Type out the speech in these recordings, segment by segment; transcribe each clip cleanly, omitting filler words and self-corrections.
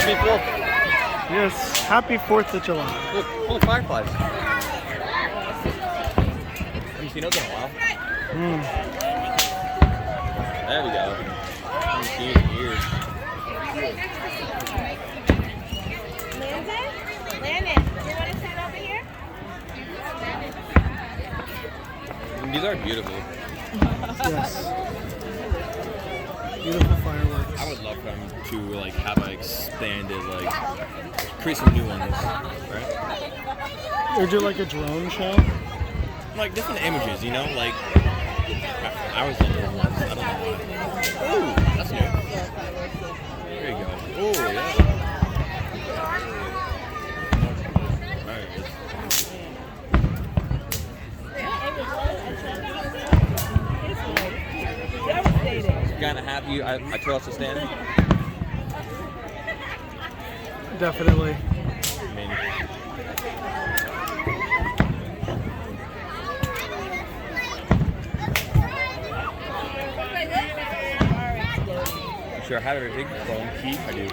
Happy 4th. Yes, happy 4th of July. Look, full of fireflies. Haven't seen those in a while. There we go. Haven't seen it in years. Landon, do you want to sit over here? These are beautiful. Yes. Beautiful fireworks. I would love them to like have like expanded, like create some new ones, right? Or do like a drone show. Like different images, you know, like I always love little ones. I don't know why. Ooh, that's new. There you go. Ooh, yeah. Kind of happy I chose to stand. Definitely. I mean, I'm sure I have everything. Phone key. I do.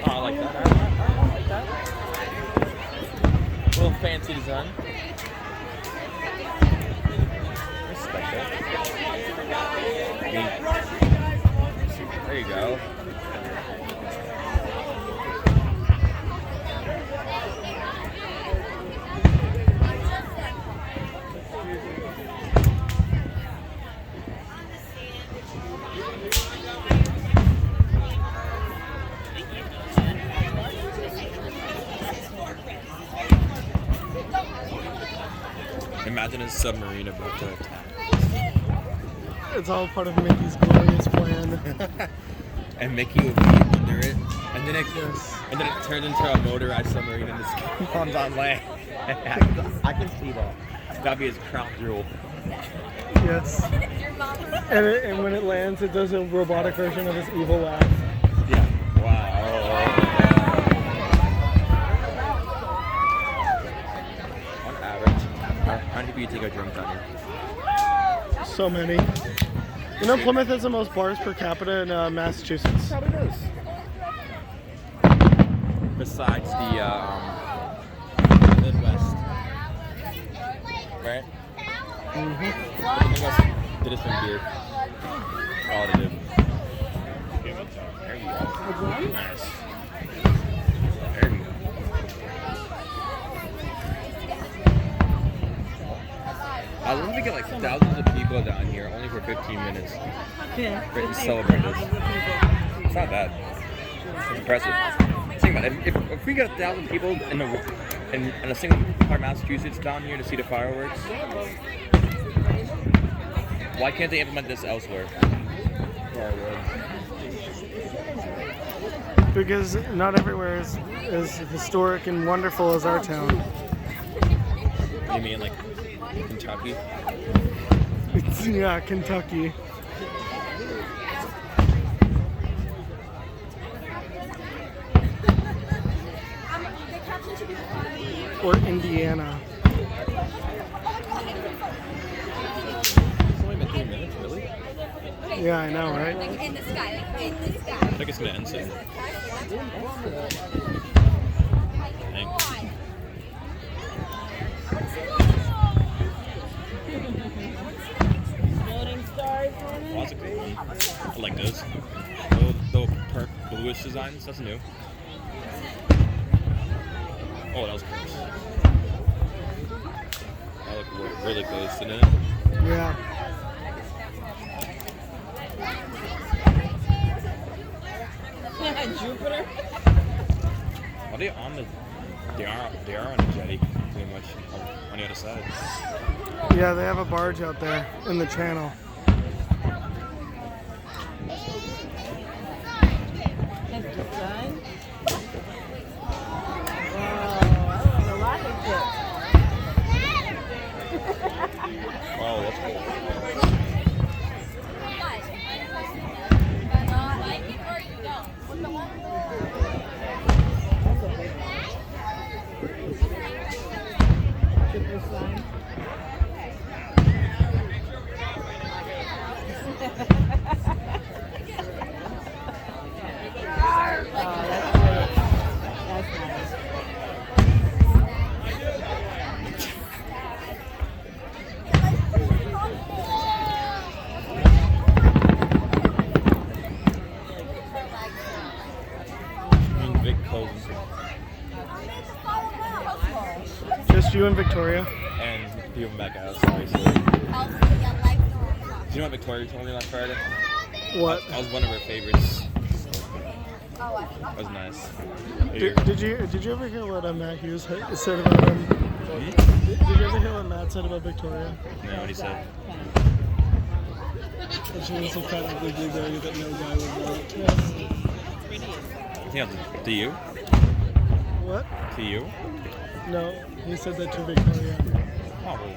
Oh, I like that. I like that. A little fancy design. There you go. Imagine a submarine about to attack. It's all part of Mickey's glorious plan. And Mickey will be under it, and then it turns into a motorized submarine and this comes on land. I can see that. That'd be his crown jewel. Yes. And when it lands, it does a robotic version of his evil laugh. Yeah. Wow. On average, how many people you take a drunk down here? So many. You know, Plymouth has the most bars per capita in Massachusetts. Probably does. Besides the Midwest, right? Mm-hmm. Did it some beer. All to do. There you go. Nice. There you go. I love to get like thousands of people down here only for 15 minutes. Yeah. To celebrate this. It's not bad. It's impressive. Think about it. If we get 1,000 people in a single part of Massachusetts down here to see the fireworks, why can't they implement this elsewhere? Because not everywhere is as historic and wonderful as our town. You mean like Kentucky? Yeah, Kentucky. Or Indiana. It's only been 3 minutes, really? Yeah, I know, right? In the sky, in the sky. I think it's gonna end soon. Dang. Lots of cool ones. I like those. Little bluish designs. That's new. Oh, that was close. That looked really close, didn't it? Yeah. Jupiter. Are they on the? They are on the jetty, pretty much on the other side. Yeah, they have a barge out there in the channel. Oh, that's cool. That's nice. In Vic Coves Just you and Victoria. and people from back house, obviously. Do you know what Victoria told me last Friday? What? I was one of her favorites. That was nice. Did you ever hear what Matt Hughes said about him? Did you ever hear what Matt said about Victoria? No, what he said. That she was a fat ugly blueberry that no guy would want. Yeah, to you? What? To you? No, he said that to Victoria. Oh, well,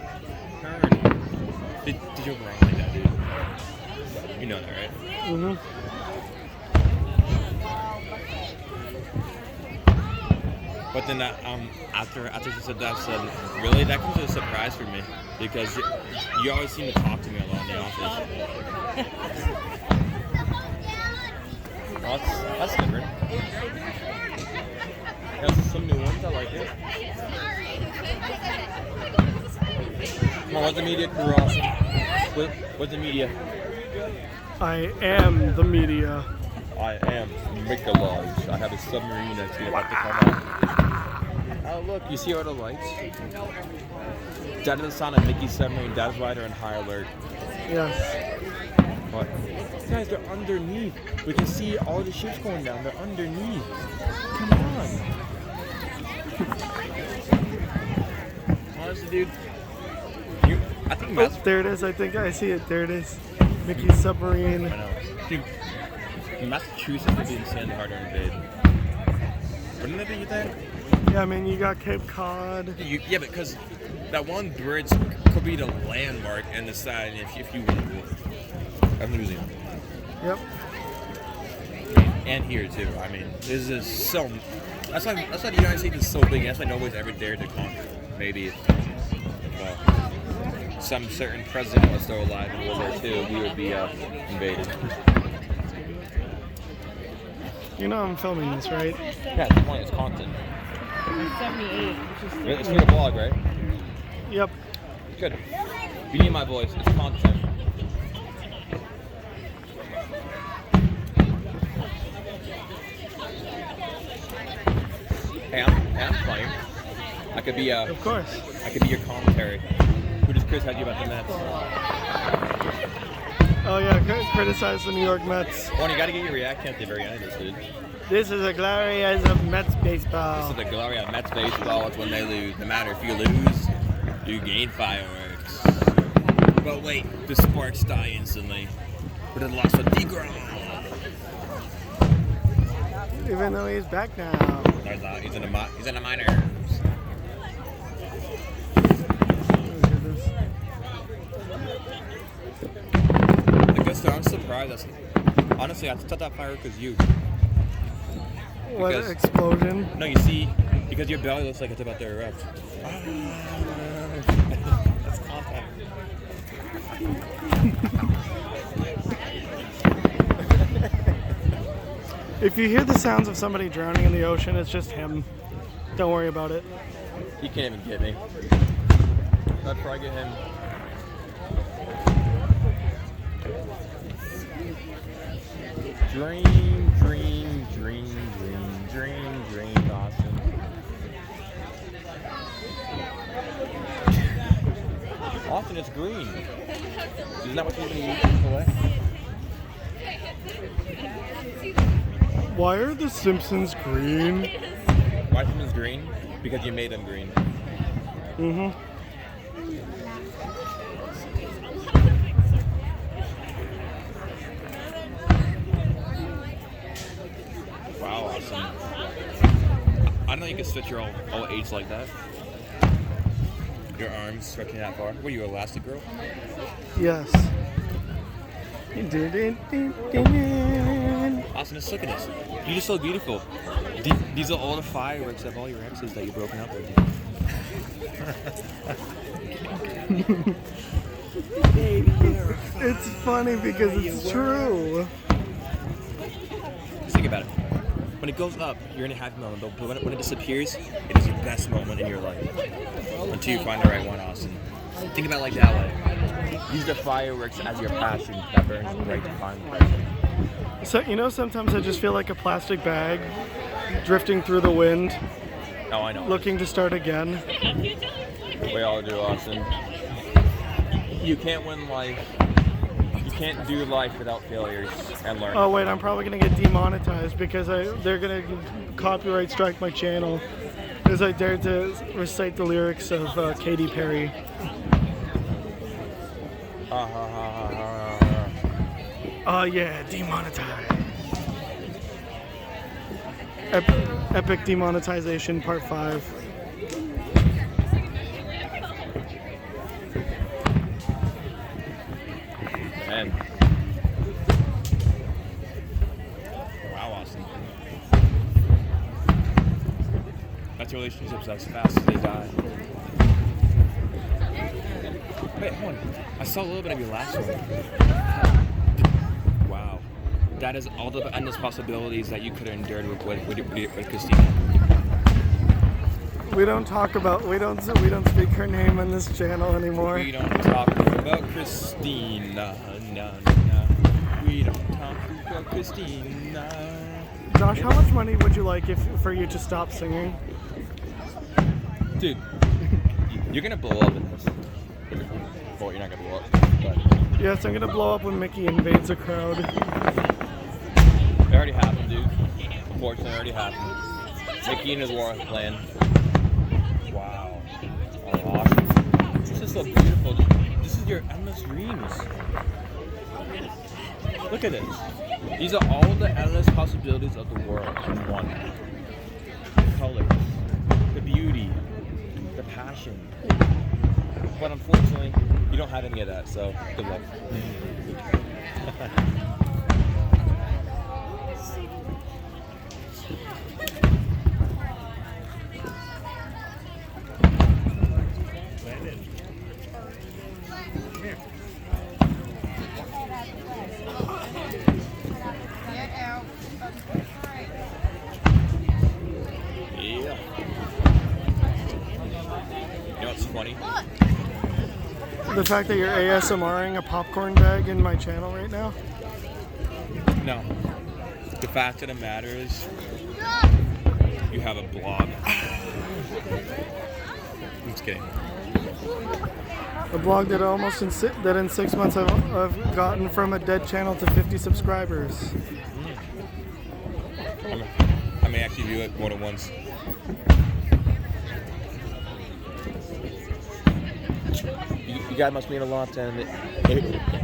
her. Did you ever wrong like that, dude? You know that, right? Mm-hmm. But then after she said that, I said, really? That comes as a surprise for me because you always seem to talk to me a lot in the office. Oh, that's different. There's some new ones. I like it. Come on, what's the media crew awesome? What's the media? I am the media. I am Michelage. I have a submarine that's about to come out. Oh, look, you see all the lights? That is the sound of Mickey's submarine. That's why they're in high alert. Yes. What? Guys, they're underneath. We can see all the ships going down. They're underneath. Come on. Honestly, dude. I think Oh, Matt's... there it is. I think I see it. There it is. Mickey's submarine. I know. Dude, Massachusetts would be insane hard to invade. Wouldn't it be, you think? Yeah, I mean, you got Cape Cod. Yeah, because that one bridge could be the landmark and the side if you win the war. I'm losing. Yep. And here too. I mean, this is so. That's why the United States is so big. That's why nobody's ever dared to conquer. Maybe if some certain president was still alive in World War II, we would be invaded. You know I'm filming this, right? Yeah, it's the point. It's content. 78. It's for the vlog, right? Yep. Good. You need my voice. It's content. Hey, I'm playing. I could be Of course. I could be your commentary. Who does Chris have you about the Mets? Oh yeah, criticize the New York Mets. Well, you got to get your reaction at the very end of this, dude. This is a glorious of Mets baseball. This is the glory of Mets baseball. It's when they lose. No matter if you lose, you gain fireworks. But wait, the sparks die instantly. But it lost a DeGrom. Even though he's back now. No, he's not. He's in the minors. I guess so. I'm surprised. Honestly, I thought that firework was you. What Because- explosion? No, you see, because your belly looks like it's about to erupt. That's contact. If you hear the sounds of somebody drowning in the ocean, it's just him. Don't worry about it. You can't even get me. I'd probably get him. Dream, dream, dream, dream, dream, dream, Dawson. Often it's green. Isn't that what you're going to use away? Why are the Simpsons green? Why is green? Because you made them green. Mm-hmm. Wow, awesome. I know you can stretch your all eights like that. Your arms stretching that far. Were you Elastic Girl? Yes. Austin, just look at this. You're just so beautiful. These are all the fireworks of all your exes that you've broken up with. Baby, you're a It's funny because it's true. Just think about it. When it goes up, you're in a happy moment. But when it disappears, it is your best moment in your life. Until you find the right one, Austin. Think about it like that way. Use the fireworks as your passion that burns right to find life. So, sometimes I just feel like a plastic bag drifting through the wind, Oh, I know. looking to start again. We all do, Austin. You can't win life. You can't do life without failures and learning. Oh wait, I'm probably gonna get demonetized because they're gonna copyright strike my channel as I dared to recite the lyrics of Katy Perry. Oh yeah, demonetized. Epic demonetization part 5. Man. Wow, Austin. That's relationships as fast as they die. Wait, hold on. I saw a little bit of your last one. Wow. That is all the endless possibilities that you could have endured with Christina. We don't speak her name on this channel anymore. We don't talk about Christina. No. We don't talk about Christina. Josh, how much money would you like for you to stop singing? Dude, you're gonna blow up in this. Well, you're not gonna blow up, but Yes, I'm gonna blow up when Mickey invades the crowd. it already happened, dude. Unfortunately, it already happened. Mickey and his war plan. Wow. Oh, awesome. This is so beautiful. This is your endless dreams. Look at this. These are all the endless possibilities of the world in one. The colors, the beauty, the passion. But unfortunately, you don't have any of that, so good luck. Yeah. You know what's funny? The fact that you're ASMRing a popcorn bag in my channel right now? No. The fact of the matter is, you have a blog. I'm just kidding. A blog that in 6 months I've gotten from a dead channel to 50 subscribers. I may actually view it more than once. You guys must mean a lot, and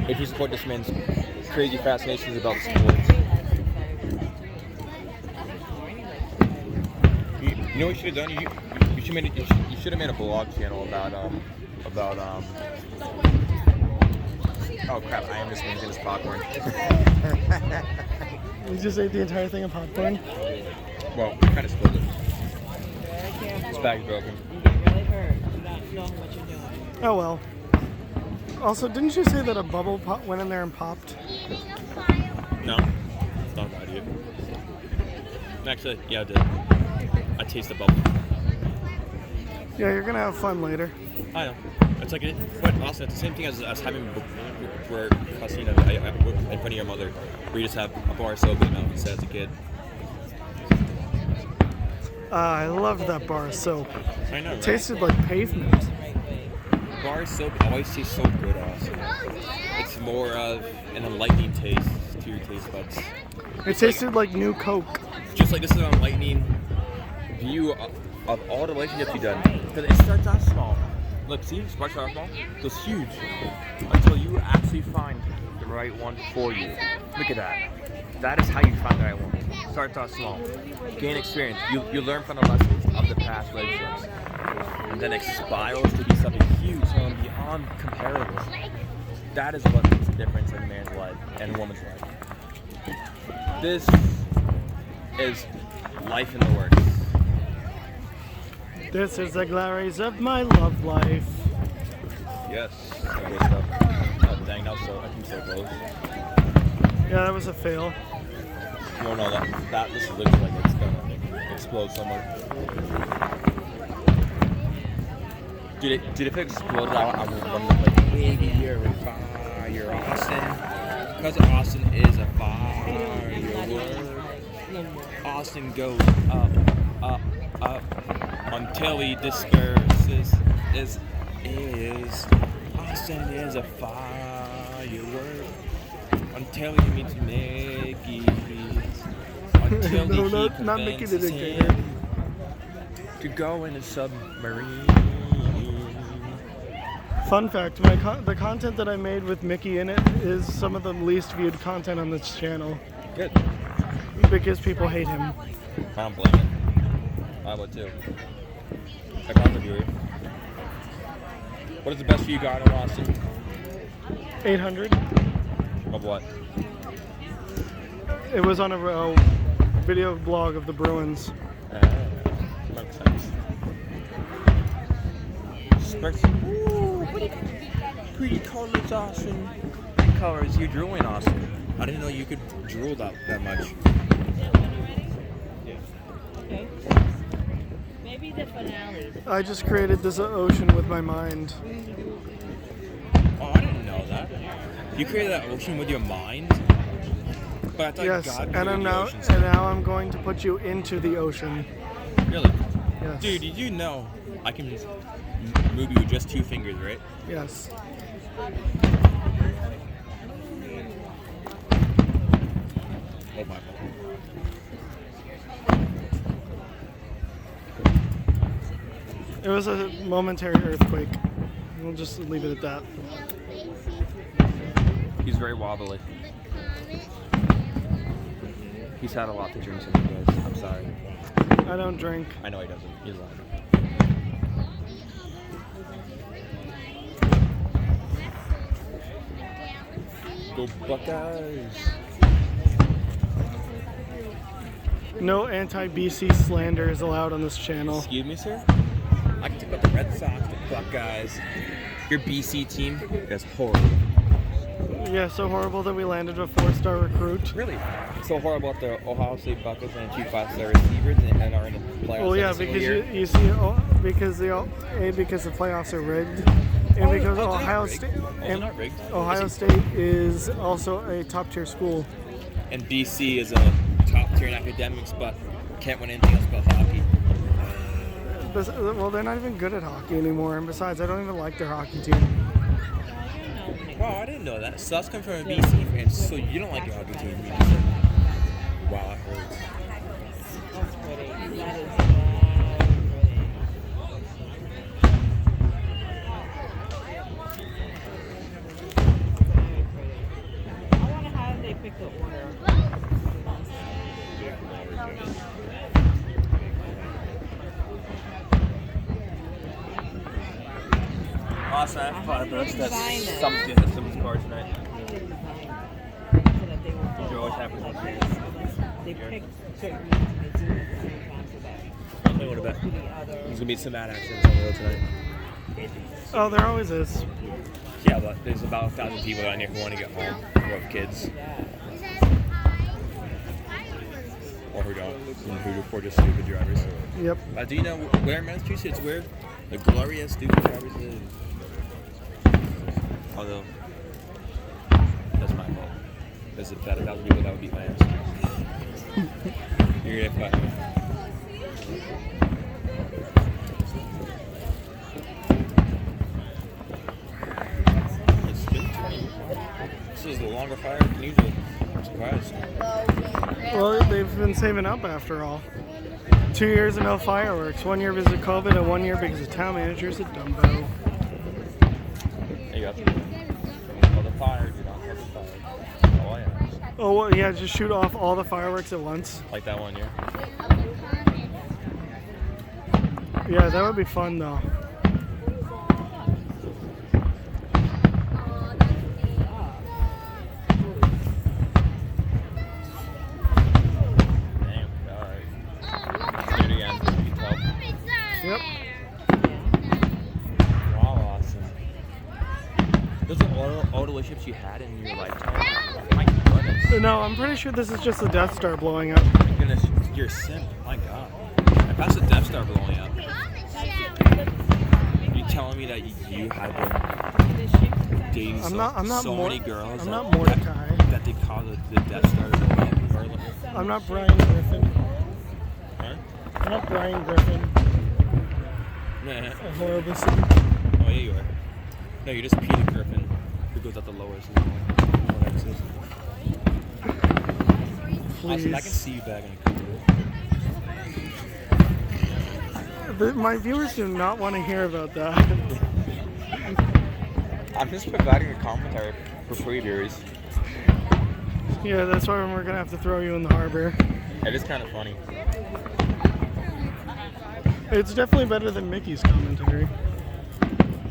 if you support this man's crazy fascinations about sports. You know what you should have done? You should have made a blog channel about oh crap! I am just making this popcorn. You just ate the entire thing of popcorn? Well, I kind of spilled it. This bag's broken. Really hurt. You not knowing what you're doing. Oh well. Also, didn't you say that a bubble went in there and popped? No, it's not a bad idea. Actually, yeah, I did. I taste the bubble. Yeah, you're gonna have fun later. I know. It's like it, but also it's the same thing as having for Christina in front of your mother, where you just have a bar of soap in your mouth instead as a kid. I loved that bar of soap. I know, right? It tasted like pavement. Bar of soap always tastes so good, also. It's more of an enlightening taste to your taste buds. It tasted like new Coke. Just like this is an enlightening view of all the relationships you've done. Because it starts off small. Look, see, sparks are small. It goes huge until you actually find the right one for you. Look at that. That is how you find the right one. Starts off small. Gain experience. You learn from the lessons of the past relationships. And then it spirals to be something huge and beyond comparable. That is what makes a difference in a man's life and a woman's life. This is life in the works. This is the glories of my love life. Yes. Good stuff. Dang, that was so close. Yeah, that was a fail. No, that this looks like it's gonna explode somewhere. Dude, if it exploded, I would run like, baby, you're a fire, Austin. Because Austin is a firework. Austin goes up, up, up, until he disperses. Austin is a firework. Until he meets Mickey. Until No, he not Mickey the convinces Dictator. him to go in a submarine. Fun fact, the content that I made with Mickey in it is some of the least viewed content on this channel. Good. Because people hate him. I don't blame it. I would too. I got the viewer. What is the best view you got in Austin? 800. Of what? It was on a video blog of the Bruins. Makes sense. Ooh, pretty colors, Austin. Pretty colors. You're drooling, Austin. I didn't know you could drool that much. Okay. Maybe the finale. I just created this ocean with my mind. Oh, I didn't know that. You created that ocean with your mind? But I thought Yes, God and created I'm the now ocean. and now I'm going to put you into the ocean. Really? Yes. Dude, did you know I can move you with just 2 fingers, right? Yes. Oh my God. It was a momentary earthquake. We'll just leave it at that. He's very wobbly. He's had a lot to drink tonight, guys. I'm sorry. I don't drink. I know he doesn't. He's lying. Go Buckeyes! No anti-BC slander is allowed on this channel. Excuse me, sir? I can talk about the Red Sox, the Buckeyes. Your BC team is horrible. Yeah, so horrible that we landed a 4-star recruit. Really? So horrible that the Ohio State Buckeyes and 2 5-star receivers and are in the playoffs. Well, yeah, every single because year. you see, because the playoffs are rigged, and because they're Ohio rigged. State They're not rigged. Ohio State is also a top-tier school. And BC is a top tier in academics, but can't win anything else but hockey. Well, they're not even good at hockey anymore, and besides, I don't even like their hockey team. Wow, I didn't know that. So that's coming from a BC fan. So you don't like your hockey team? Wow, that hurts. That's pretty. That is very pretty. I wonder how they pick the order. Awesome, I have How did they design it? Someone's car tonight. How do they design it? So that they will It always happens on they pick certain ones and they do it at the same time so that I'll tell you what about. the other. There's gonna be some bad accidents on the road tonight. Oh, there always is. Yeah, but there's about 1,000 people down here who want to get home, who have kids, or who don't, and who are just stupid drivers. Yep. Do you know where in Massachusetts, where the glorious stupid drivers live? Although, that's my fault. There's about 1,000 people that would beat my ass. You're gonna cut me. It's been 20. This is the longer fire than usual. I'm surprised. Well, they've been saving up after all. 2 years of no fireworks. 1 year because of COVID and 1 year because the town manager's a dumbo. There you go. Oh, the fire, do not catch the fire. Oh, yeah. Oh, well, yeah, just shoot off all the fireworks at once. Like that one, yeah. Yeah, that would be fun though. Damn, alright. Let's do it again. You can tell. Yep. Wow, awesome. Does the auto dealerships No, I'm pretty sure this is just the Death Star blowing up. My goodness, you're a simp. My God. I passed the Death Star blowing up. You telling me that you had been dating many girls? I'm not Mordecai. That they call the Death Star blowing up? I'm not Brian Griffin. Huh? I'm not Brian Griffin. Nah. A horrible city. Oh, yeah, you are. No, you're just Peter Griffin, who goes out the lowest. Austin, I can see you back in a couple. My viewers do not want to hear about that. I'm just providing a commentary for previewers. Yeah, that's why we're gonna have to throw you in the harbor. It is kind of funny. It's definitely better than Mickey's commentary.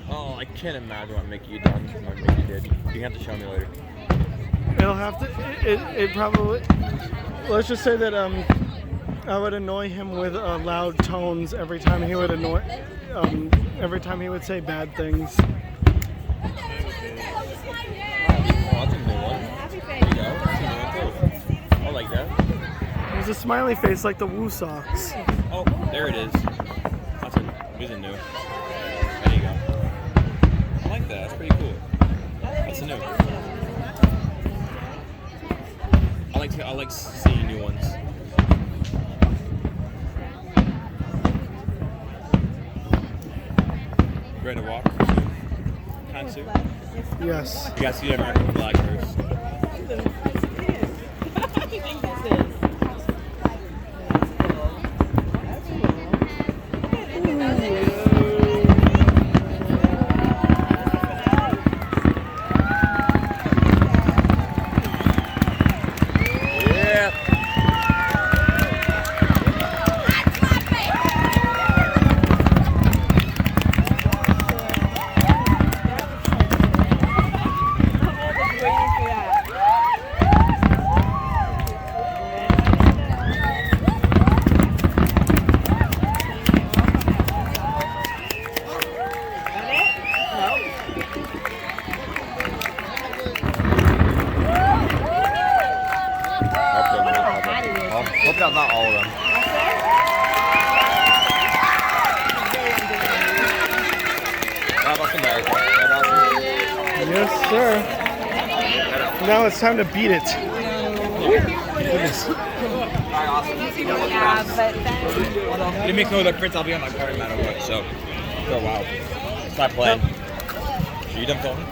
Oh, I can't imagine what Mickey done. What Mickey did. You have to show me later. It'll have to. It probably. Let's just say that I would annoy him with loud tones every time he would every time he would say bad things. Oh, that's a new one. There you go. That's a new one too. I like that. There's a smiley face like the Woo Socks. Oh, there it is. Here's a new. There you go. I like that. That's pretty cool. That's a new. I like seeing new ones. Ready to walk? Kind of soon? Yes. You gotta see the American flag first. What do you think this is? Hope that's not all of them. How about America? Right, Austin? Yes, sir. Now it's time to beat it. Goodness. Alright, Austin. It makes no difference. I'll be on my car no matter what. So, for a while. Stop playing. You done filming?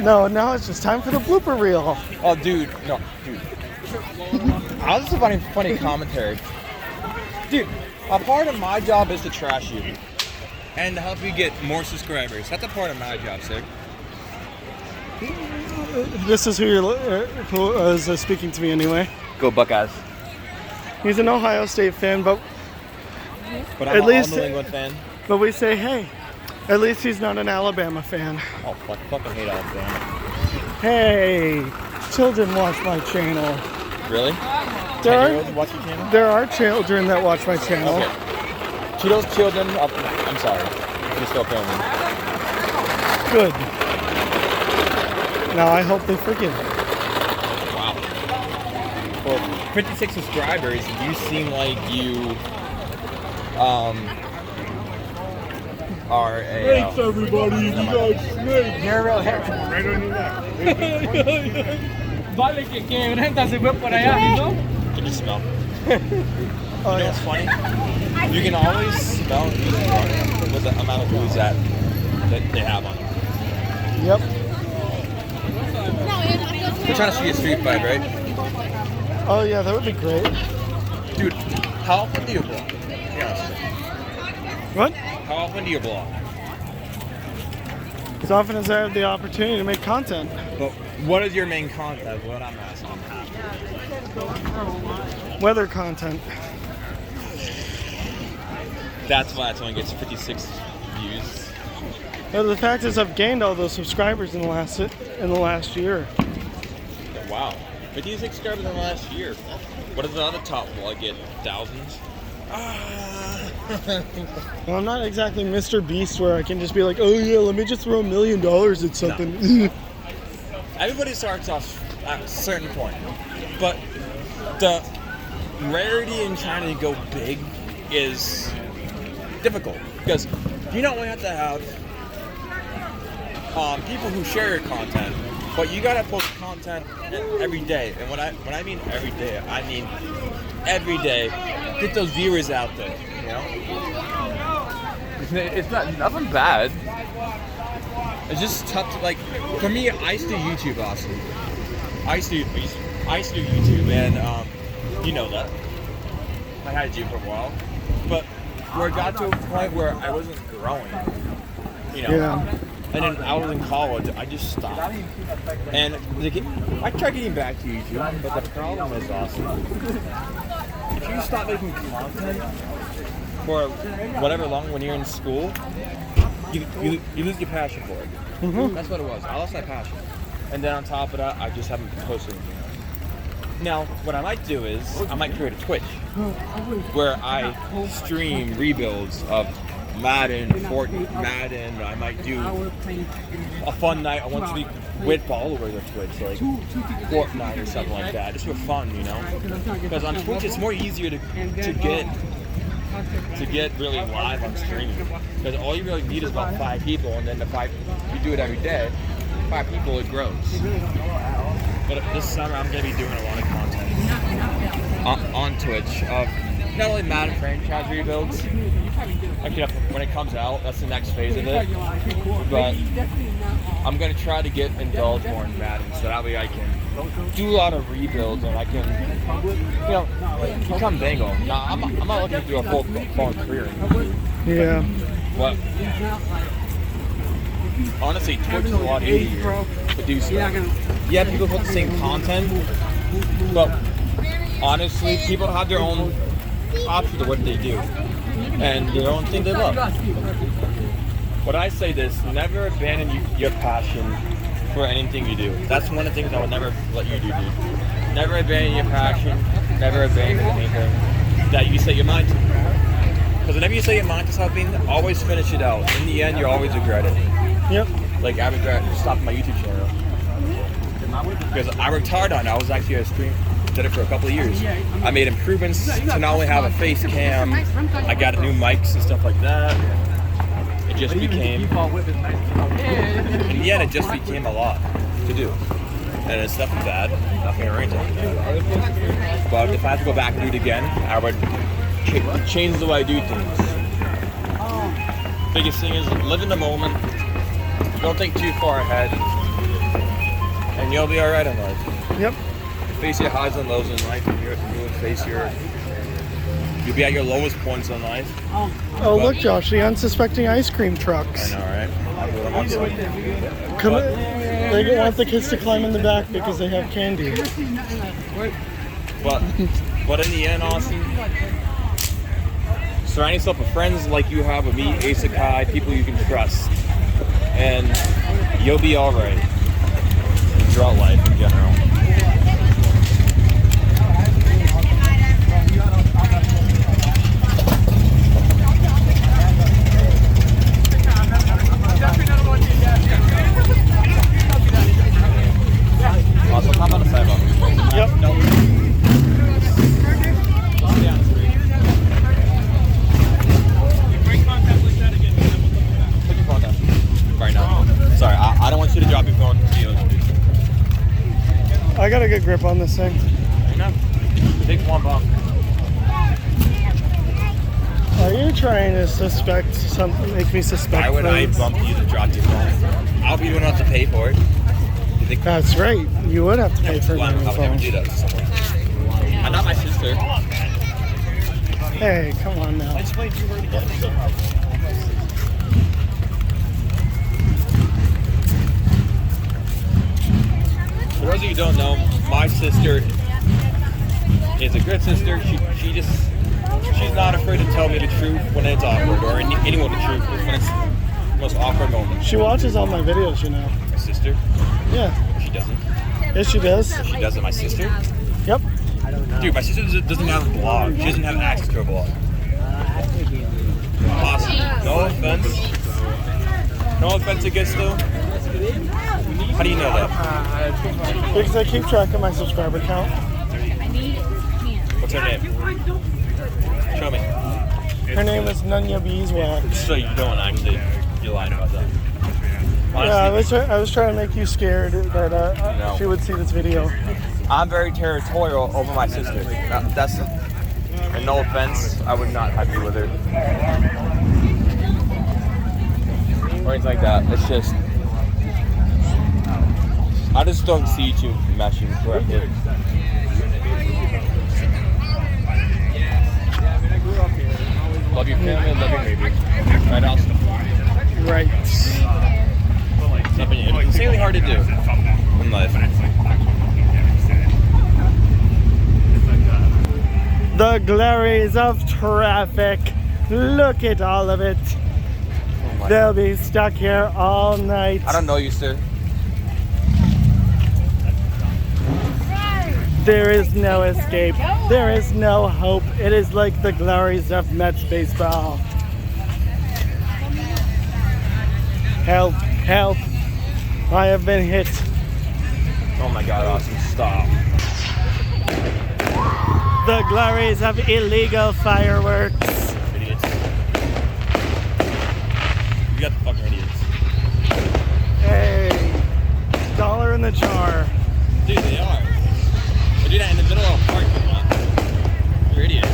No, now it's just time for the blooper reel. Oh, dude. No, dude. I was just a funny commentary. Dude, a part of my job is to trash you. And to help you get more subscribers. That's a part of my job, sir. This is who is speaking to me anyway. Go Buckeyes. He's an Ohio State fan, but I'm at least a New England fan. But we say, hey, at least he's not an Alabama fan. Oh, fucking hate Alabama. Hey, children watch my channel. Really? Watch your channel? There are children that watch my channel. Okay. Cheetos children. I'm sorry. You're still filming. Good. Now I hope they forgive. Wow. Well, 56 subscribers. You seem like you are a. Thanks everybody. You guys snake. You're a real hair. Right on your neck. Vale que Brenda se fue por allá, ¿no? Can you smell? Oh, You know what's funny? You can always smell with the amount of booze that they have on them. Yep. We're trying to see a street fight, right? Oh yeah, that would be great. Dude, how often do you vlog? Yes. What? How often do you vlog? As often as I have the opportunity to make content. But what is your main content? What I'm asking. Weather content. That's why it's only gets 56 views. But the fact is, I've gained all those subscribers in the last year. Wow. 56 subscribers in the last year. What does the other top vlog get? Thousands? Well, I'm not exactly Mr. Beast where I can just be like, oh yeah, let me just throw $1 million at something. No. Everybody starts off at a certain point. But the rarity in trying to go big is difficult because you not only have to have people who share your content, but you gotta post content every day. And when I mean every day, I mean every day. Get those viewers out there. You know, it's not nothing bad. It's just tough to like. For me, I used to do YouTube, Austin. I used to do YouTube, and you know that. I had to do it for a while, but where it got to a point where I wasn't growing, you know. Yeah. And then I was in college, I just stopped. And I tried getting back to YouTube, but the problem is, Austin, if you stop making content for whatever long when you're in school, you lose your passion for it. Mm-hmm. That's what it was. I lost my passion. And then on top of that, I just haven't posted anything else. Now, what I might do is, I might create a Twitch where I stream rebuilds of Madden, Fortnite, Madden. I might do a fun night once a week with followers of Twitch, like Fortnite or something like that, just for fun, you know? Because on Twitch, it's more easier to get really live on streaming. Because all you really need is about 5 people, and then you do it every day, 5 people, it grows. But this summer, I'm going to be doing a lot of content on Twitch of not only Madden franchise rebuilds. Actually, when it comes out, that's the next phase of it. But I'm going to try to get involved more in Madden, so that way I can do a lot of rebuilds and I can, you know, become Bengal. Now, I'm not looking to do a full career. Yeah. But honestly, Twitch is a lot easier to do stuff. Yeah, people put the same content, but honestly, people have their own option of what they do and their own thing they love. But I say this, never abandon your passion for anything you do. That's one of the things I would never let you do, dude. Never abandon your passion, never abandon anything that you set your mind to. Because whenever you set your mind to something, always finish it out. In the end, you always regret it. Yep. Like I regret stopping my YouTube channel. Because I worked hard on it. I was actually a stream. Did it for a couple of years. I made improvements to not only have a face cam, I got new mics and stuff like that. It just became, in the end, it just became a lot to do. And it's nothing bad, nothing oriented. But if I had to go back and do it again, I would change the way I do things. Biggest thing is live in the moment. Don't think too far ahead, and you'll be all right in life. Yep. Face your highs and lows in life, and you'll be at your lowest points in life. Oh, look, Josh, the unsuspecting ice cream trucks. I know, right? I want some. They want the kids to climb in the back because they have candy. But in the end, Austin, surround yourself with friends like you have with me, Asakai, people you can trust, and you'll be all right throughout life in general. Awesome. How about a sidewalk? Yep. No. Right now. Sorry, I don't want you to drop your phone. I got a good grip on this thing. I know. Take one bump. Are you trying to suspect something? Make me suspect. Why would I bump you to drop your phone? I'll be the one who has to pay for it. That's right. You would have to pay for it. I would never do that to someone. I'm not my sister. Hey, come on now. For those of you who don't know, my sister is a good sister. She's not afraid to tell me the truth when it's awkward, or anyone the truth when it's the most awkward moment. She watches all my videos, you know. My sister? Yeah. She doesn't. Yes, she does. She doesn't. My sister? Yep. Dude, my sister doesn't have a blog. She doesn't have access to a blog. Awesome. No offense against though. How do you know that? Because I keep track of my subscriber count. What's her name? Show me. Her name is Nunya Beeswax. So you don't actually, you lied about that. Honestly, Yeah, I was trying to make you scared that No. she would see this video. I'm very territorial over my sister. That's, and no offense, I would not have you with her. Or anything like that. It's just, I just don't see you two meshing correctly. Love your family, love your baby. Right, Austin? Right. Something insanely hard to do in life. The glories of traffic. Look at all of it. Oh my They'll God. be stuck here all night. I don't know you, sir. There is no escape. There is no hope. It is like the glories of Mets baseball. Help, help. I have been hit. Oh my God, Austin, stop. The glories of illegal fireworks. Idiots. You got the fucking idiots. Hey, dollar in the jar. Dude, they are. They do that in the middle of a parking lot. You're idiots.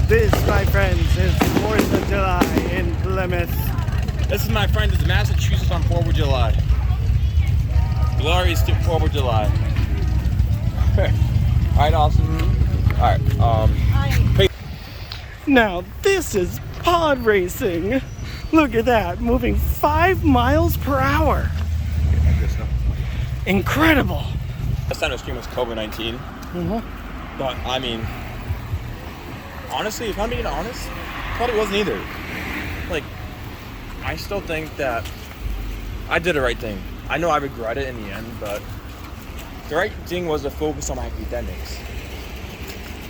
This, my friends, is 4th of July in Plymouth. This is my friend, this is Massachusetts on 4th of July. Glorious to 4th of July. Alright, Austin. Alright, Now, this is pod racing. Look at that, moving 5 miles per hour. Incredible. last time I streamed was COVID-19. But, I mean, honestly, if I'm being honest, probably wasn't either. Like, I still think that I did the right thing. I know I regret it in the end, but the right thing was to focus on my academics.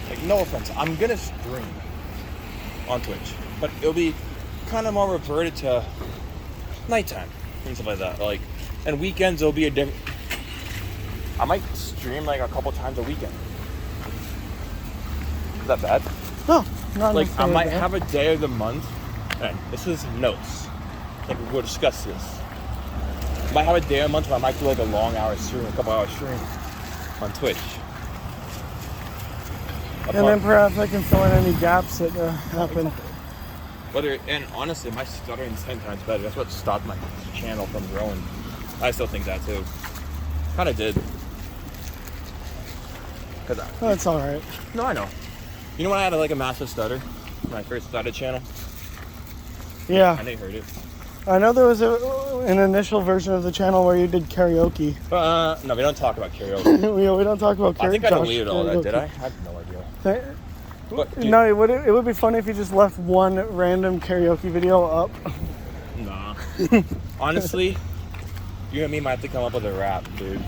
Like, no offense, I'm gonna stream on Twitch, but it'll be kind of more reverted to nighttime and stuff like that. Like, and weekends it'll be a different. I might stream like a couple times a weekend. Is that bad? Oh, not Like, I necessarily might bad. have a day of the month, and this is notes. Like, we'll discuss this. I might have a day of the month where I might do like a long hour stream, a couple hour stream on Twitch. And then perhaps I can fill in any gaps that happen. And honestly, my stuttering's 10 times better. That's what stopped my channel from growing. I still think that too. Kind of did. Cause That's all right. no, I know. You know when I had like a massive stutter when I first started channel? Yeah, I heard it. I know there was an initial version of the channel where you did karaoke. No, we don't talk about karaoke. we don't talk about karaoke. I think I deleted all that, did I? I have no idea. But, dude, No, it would be funny if you just left one random karaoke video up. Nah. Honestly, you and me might have to come up with a rap, dude.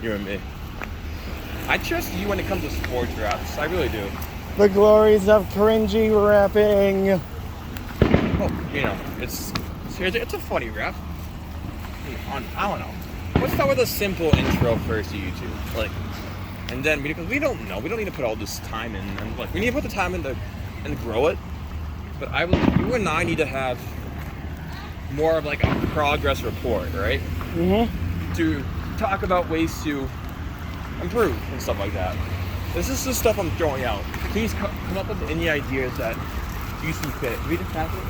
You and me. I trust you when it comes to sports raps. I really do. The glories of cringy rapping. Well, you know, it's a funny rap. I don't know. Let's start with a simple intro first to YouTube. Like, and then because we don't know, we don't need to put all this time in. And like, we need to put the time in and grow it. But you and I need to have more of like a progress report, right? Mm-hmm. To talk about ways to improve and stuff like that. This is the stuff I'm throwing out. Please come up with any ideas that you see fit. Read it, pass it.